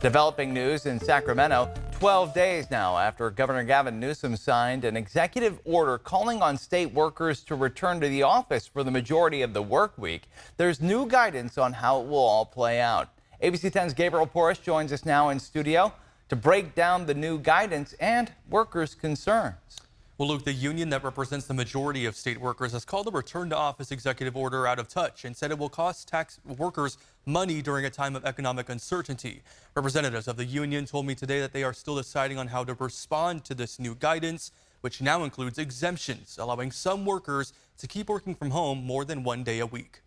Developing news in Sacramento, 12 days now after Governor Gavin Newsom signed an executive order calling on state workers to return to the office for the majority of the work week. There's new guidance on how it will all play out. ABC 10's Gabriel Porras joins us now in studio to break down the new guidance and workers' concerns. Well, Luke, the union that represents the majority of state workers has called the return to office executive order out of touch and said it will cost tax workers money during a time of economic uncertainty. Representatives of the union told me today that they are still deciding on how to respond to this new guidance, which now includes exemptions, allowing some workers to keep working from home more than one day a week.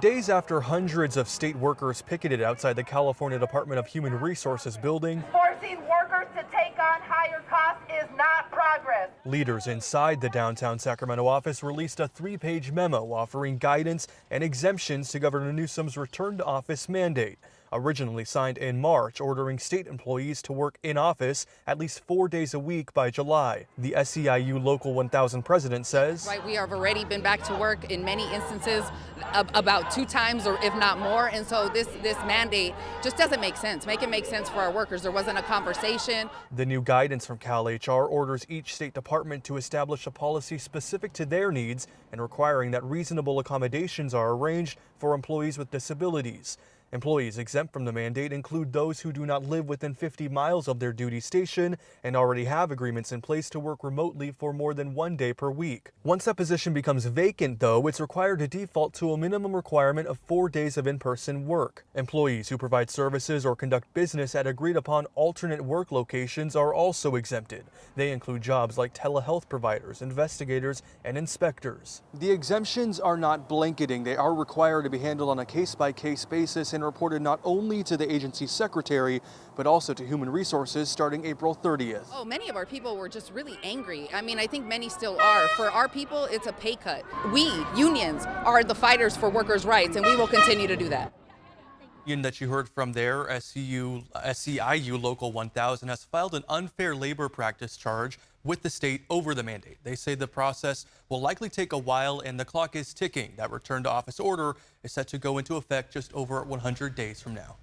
Days after hundreds of state workers picketed outside the California Department of Human Resources building, forcing workers to take on higher costs is not progress. Leaders inside the downtown Sacramento office released a 3-page memo offering guidance and exemptions to Governor Newsom's return to office mandate, originally signed in March, ordering state employees to work in office at least 4 days a week by July. The SEIU Local 1000 president says, Right, we have already been back to work in many instances about 2 times or if not more. And so this mandate just doesn't make sense. Make it make sense for our workers. There wasn't a conversation. The new guidance from CalHR orders each state department to establish a policy specific to their needs and requiring that reasonable accommodations are arranged for employees with disabilities. Employees exempt from the mandate include those who do not live within 50 miles of their duty station and already have agreements in place to work remotely for more than 1 day per week. Once that position becomes vacant, though, it's required to default to a minimum requirement of 4 days of in-person work. Employees who provide services or conduct business at agreed-upon alternate work locations are also exempted. They include jobs like telehealth providers, investigators, and inspectors. The exemptions are not blanketing. They are required to be handled on a case-by-case basis and reported not only to the agency's secretary, but also to Human Resources starting April 30th. Oh, many of our people were just really angry. I mean, I think many still are. For our people, it's a pay cut. We, unions, are the fighters for workers' rights, and we will continue to do that. Union that you heard from there, SEIU Local 1000, has filed an unfair labor practice charge with the state over the mandate. They say the process will likely take a while and the clock is ticking. That return to office order is set to go into effect just over 100 days from now.